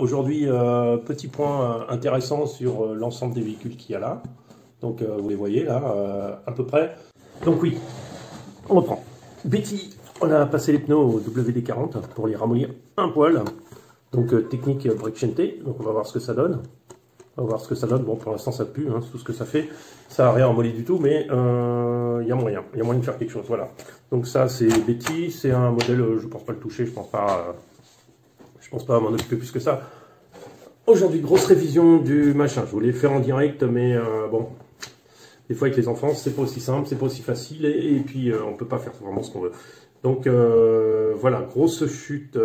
Aujourd'hui, petit point intéressant sur l'ensemble des véhicules qu'il y a là. Donc, vous les voyez là, à peu près. Donc oui, on reprend. Betty, on a passé les pneus au WD-40 pour les ramollir un poil. Donc, technique brake shinté. Donc, on va voir ce que ça donne. On va voir ce que ça donne. Bon, pour l'instant, ça pue, hein, tout ce que ça fait. Ça n'a rien ramolli du tout, mais il y a moyen. Il y a moyen de faire quelque chose, voilà. Donc ça, c'est Betty. C'est un modèle, je pense pas le toucher, je pense pas m'en occuper plus que ça. Aujourd'hui, grosse révision du machin. Je voulais le faire en direct, mais bon, des fois avec les enfants, c'est pas aussi simple, c'est pas aussi facile, et puis on peut pas faire vraiment ce qu'on veut. Donc voilà, grosse chute,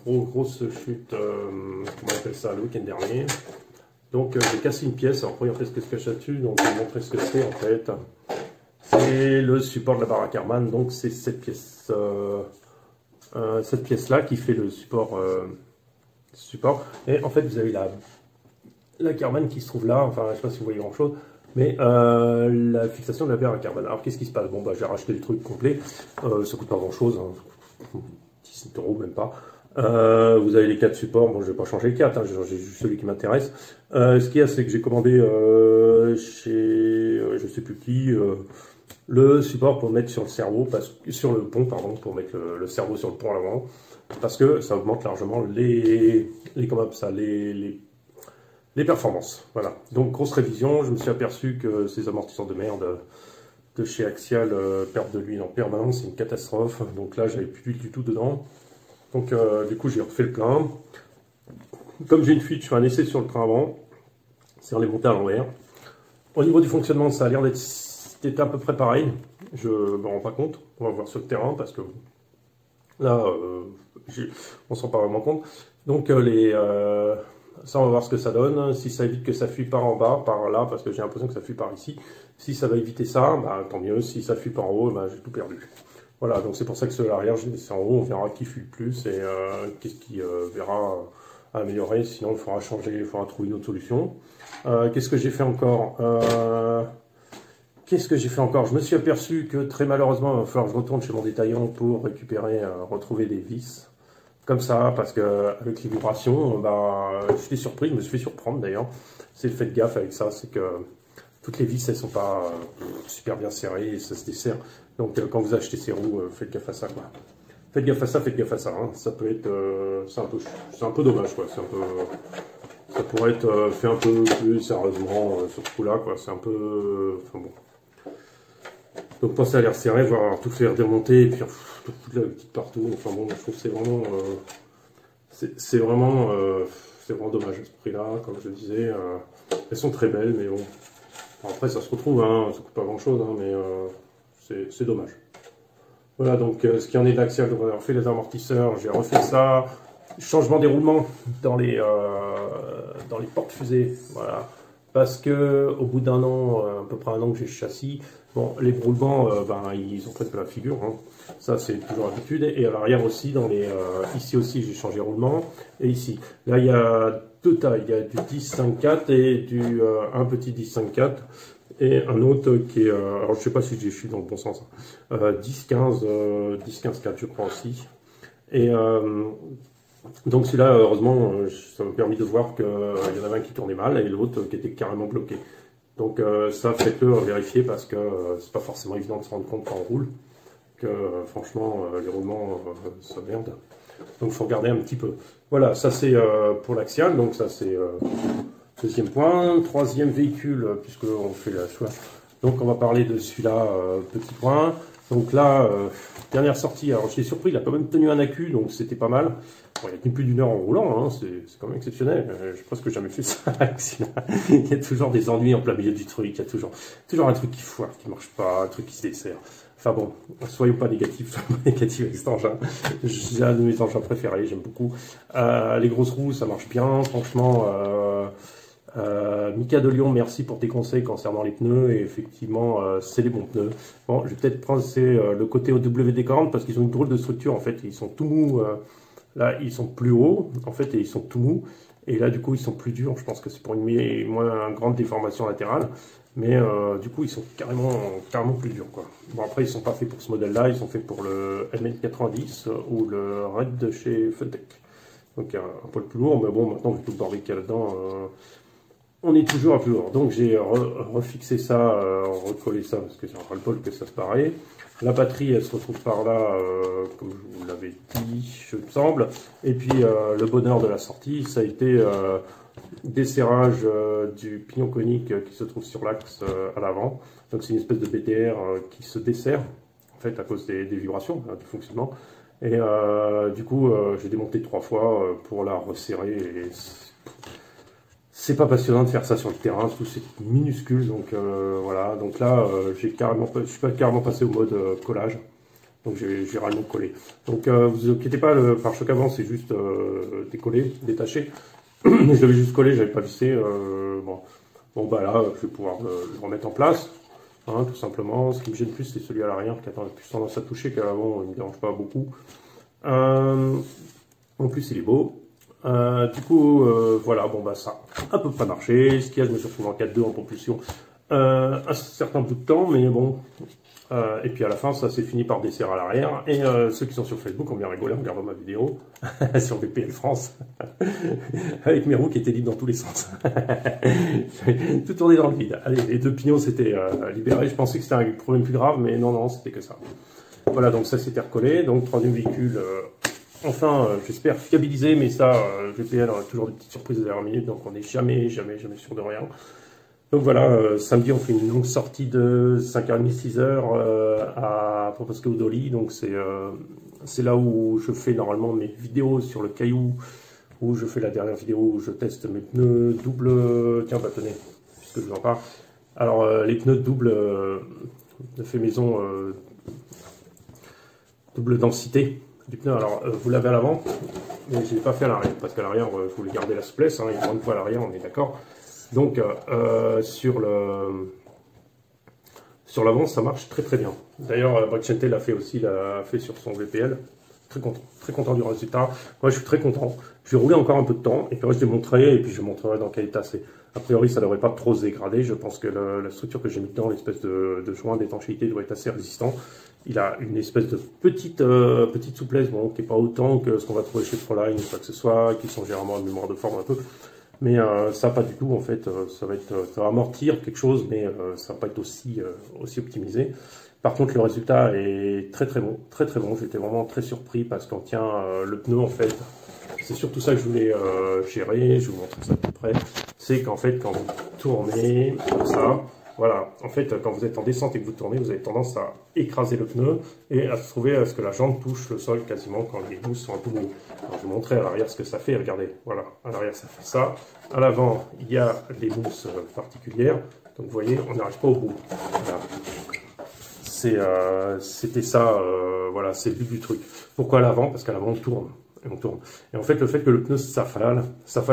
grosse chute, comment on appelle ça, le week-end dernier. Donc j'ai cassé une pièce. Alors pour ce que se cache là-dessus, donc je vais vous montrer ce que c'est en fait. C'est le support de la baraque Harman, donc c'est cette pièce. Cette pièce-là qui fait le support, Et en fait, vous avez la Karmann qui se trouve là. Enfin, je ne sais pas si vous voyez grand-chose, mais la fixation de la baraque Harman. Alors, qu'est-ce qui se passe? Bon, bah, j'ai racheté le truc complet. Ça coûte pas grand-chose, hein. 17 € même pas. Vous avez les 4 supports. Bon, je vais pas changer les 4, hein. J'ai juste celui qui m'intéresse. Ce qu'il y a, c'est que j'ai commandé chez je sais plus qui. Le support pour mettre sur le cerveau, sur le pont, pardon, pour mettre le cerveau sur le pont à l'avant, parce que ça augmente largement les performances. Voilà. Donc grosse révision. Je me suis aperçu que ces amortisseurs de merde de chez Axial perdent de l'huile en permanence, c'est une catastrophe. Donc là, j'avais plus d'huile du tout dedans. Donc du coup, j'ai refait le plein. Comme j'ai une fuite, je fais un essai sur le train avant. C'est en les monter à l'envers. Au niveau du fonctionnement, ça a l'air d'être c'était à peu près pareil, je ne me rends pas compte, on va voir sur le terrain parce que là, on ne se rend pas vraiment compte. Donc ça on va voir ce que ça donne, si ça évite que ça fuit par en bas, par là, parce que j'ai l'impression que ça fuit par ici. Si ça va éviter ça, bah, tant mieux, si ça fuit par en haut, bah, j'ai tout perdu. Voilà, donc c'est pour ça que sur l'arrière, je laisse en haut, on verra qui fuit le plus et qu'est-ce qui verra améliorer, sinon il faudra changer, il faudra trouver une autre solution. Qu'est-ce que j'ai fait encore? Qu'est-ce que j'ai fait encore? Je me suis aperçu que très malheureusement, il va falloir que je retourne chez mon détaillant pour récupérer, retrouver des vis. Comme ça, parce que avec les vibrations, bah, j'étais surpris, je me suis fait surprendre d'ailleurs. C'est le fait de gaffe avec ça, c'est que toutes les vis, elles sont pas super bien serrées et ça se desserre. Donc quand vous achetez ces roues, faites gaffe à ça, quoi. Faites gaffe à ça, faites gaffe à ça. Hein. Ça peut être, c'est un peu dommage, quoi. C'est un peu, ça pourrait être fait un peu plus sérieusement sur ce coup-là, quoi. C'est un peu, enfin bon. Donc pensez à les resserrer, voir tout faire démonter et puis toute la petite partout. Enfin bon, je trouve que c'est vraiment dommage à ce prix-là, comme je le disais. Elles sont très belles, mais bon. Après ça se retrouve, hein, ça coûte pas grand-chose, hein, mais c'est dommage. Voilà, donc ce qui en est de l'Axial, on a refait les amortisseurs, j'ai refait ça. Changement des roulements dans les porte-fusées, voilà. Parce que au bout d'un an, à peu près un an que j'ai châssis, bon, les roulements, ils ont fait de la figure, hein. Ça c'est toujours l'habitude. Et à l'arrière aussi, ici aussi j'ai changé roulement, et ici. Là il y a deux tailles, il y a du 10-5-4 et un petit 10-5-4 et un autre qui est, alors je sais pas si je suis dans le bon sens, 10-15-4 je crois aussi. Et donc celui-là, heureusement, ça m'a permis de voir qu'il y en avait un qui tournait mal et l'autre qui était carrément bloqué. Donc ça, faites-le vérifier parce que c'est pas forcément évident de se rendre compte quand on roule que franchement les roulements ça merde. Donc il faut regarder un petit peu. Voilà, ça c'est pour l'Axial, donc ça c'est deuxième point. Troisième véhicule, puisque on fait la choix. Donc on va parler de celui-là, petit point. Donc là, dernière sortie, alors je suis surpris, il a quand même tenu un accu, donc c'était pas mal. Bon, il a tenu plus d'une heure en roulant, hein, c'est quand même exceptionnel. Je pense que j'ai jamais fait ça. Il y a toujours des ennuis en plein milieu du truc, il y a toujours un truc qui foire, qui marche pas, un truc qui se dessert. Enfin bon, soyons pas négatifs avec cet engin. C'est un de mes engins préférés, j'aime beaucoup. Les grosses roues, ça marche bien, franchement. Mika de Lyon, merci pour tes conseils concernant les pneus, et effectivement c'est les bons pneus. Bon, je vais peut-être penser le côté au WD-40 parce qu'ils ont une drôle de structure en fait, ils sont tout mous, là ils sont plus hauts en fait et ils sont tout mous, et là du coup ils sont plus durs, je pense que c'est pour une moins grande déformation latérale, mais du coup ils sont carrément plus durs, quoi. Bon, après ils sont pas faits pour ce modèle là, ils sont faits pour le MN90 ou le Red de chez Funtech. donc un poil plus lourd, mais bon, maintenant, avec tout le bordel qu'il y a là-dedans, on est toujours à plus lourd. Donc j'ai refixé ça, recollé ça, parce que j'ai un ras-le-bol que ça se pareil. La batterie, elle se retrouve par là, comme je vous l'avais dit, je me semble. Et puis le bonheur de la sortie, ça a été desserrage du pignon conique qui se trouve sur l'axe à l'avant. Donc c'est une espèce de BTR qui se dessert, en fait, à cause des vibrations, du fonctionnement. Et du coup, j'ai démonté 3 fois pour la resserrer. Et c'est pas passionnant de faire ça sur le terrain, surtout c'est minuscule. Donc voilà, donc là, je suis carrément passé au mode collage. Donc j'ai réellement collé. Donc vous inquiétez pas, le pare-choc avant c'est juste décollé, détaché. Je l'avais juste collé, j'avais pas vissé. Bon bah là, je vais pouvoir le remettre en place, hein, tout simplement. Ce qui me gêne plus, c'est celui à l'arrière qui a plus tendance à toucher qu'à l'avant, il me dérange pas beaucoup. En plus, il est beau. Du coup, voilà, bon bah ça a à peu près marché. Ce qu'il y a, je me suis retrouvé en 4.2 en propulsion un certain bout de temps, mais bon. Et puis à la fin, ça s'est fini par desserrer à l'arrière. Et ceux qui sont sur Facebook ont bien rigolé en regardant ma vidéo sur VPL France, avec mes roues qui étaient libres dans tous les sens. Tout tourné dans le vide. Allez, les 2 pignons s'étaient libérés. Je pensais que c'était un problème plus grave, mais non, non, c'était que ça. Voilà, donc ça s'était recollé. Donc 3e véhicule, enfin, j'espère fiabilisé, mais ça, VPL a toujours des petites surprises à la dernière minute, donc on n'est jamais sûr de rien. Donc voilà, samedi on fait une longue sortie de 5h30, 6h à Propasco Dolly. Donc c'est là où je fais normalement mes vidéos sur le caillou, où je fais la dernière vidéo où je teste mes pneus double. Tiens, bah tenez, puisque je vous en parle. Alors les pneus double de fait maison, double densité du pneu. Alors vous l'avez à l'avant, mais je ne l'ai pas fait à l'arrière, parce qu'à l'arrière je voulais garder la souplesse, hein, il y a une fois à l'arrière, on est d'accord. Donc sur l'avant, ça marche très très bien. D'ailleurs, Bracciante l'a fait aussi, l'a fait sur son VPL. Très content du résultat. Moi, je suis très content. Je vais rouler encore un peu de temps, et puis je démontrerai, et puis je montrerai dans quel état c'est. A priori, ça ne devrait pas trop se dégrader. Je pense que la structure que j'ai mis dedans, l'espèce de joint d'étanchéité, doit être assez résistant. Il a une espèce de petite souplesse, bon, qui n'est pas autant que ce qu'on va trouver chez Proline ou quoi que ce soit, qui sont généralement de mémoire de forme un peu. Mais ça pas du tout, en fait, ça va amortir quelque chose, mais ça va pas être aussi optimisé. Par contre, le résultat est très très bon, très très bon. J'étais vraiment très surpris parce qu'on tient le pneu, en fait, c'est surtout ça que je voulais gérer, je vais vous montrer ça de plus près. C'est qu'en fait, quand vous tournez comme ça, voilà, en fait, quand vous êtes en descente et que vous tournez, vous avez tendance à écraser le pneu et à se trouver à ce que la jambe touche le sol quasiment quand les mousses sont un peu mouillées. Alors, je vais vous montrer à l'arrière ce que ça fait. Regardez, voilà, à l'arrière ça fait ça. À l'avant, il y a des mousses particulières. Donc vous voyez, on n'arrive pas au bout. Voilà. C'était ça, voilà, c'est le but du truc. Pourquoi à l'avant? Parce qu'à l'avant on tourne. Et on tourne. Et en fait, le fait que le pneu s'affale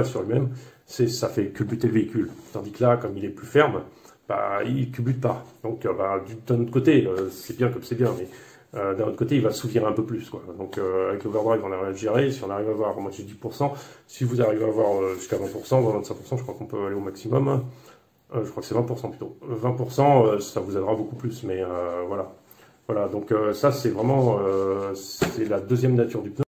sur lui-même, ça fait culbuter le véhicule. Tandis que là, comme il est plus ferme, bah, il culbute pas. Donc, bah, d'un autre côté, c'est bien comme c'est bien, mais d'un autre côté, il va s'ouvrir un peu plus, quoi. Donc, avec l'overdrive, on arrive à le gérer. Si on arrive à avoir, moi j'ai 10%, si vous arrivez à avoir jusqu'à 20%, 25%, je crois qu'on peut aller au maximum. Hein. Je crois que c'est 20% plutôt. 20%, ça vous aidera beaucoup plus, mais voilà. Voilà, donc ça, c'est vraiment c'est la deuxième nature du pneu.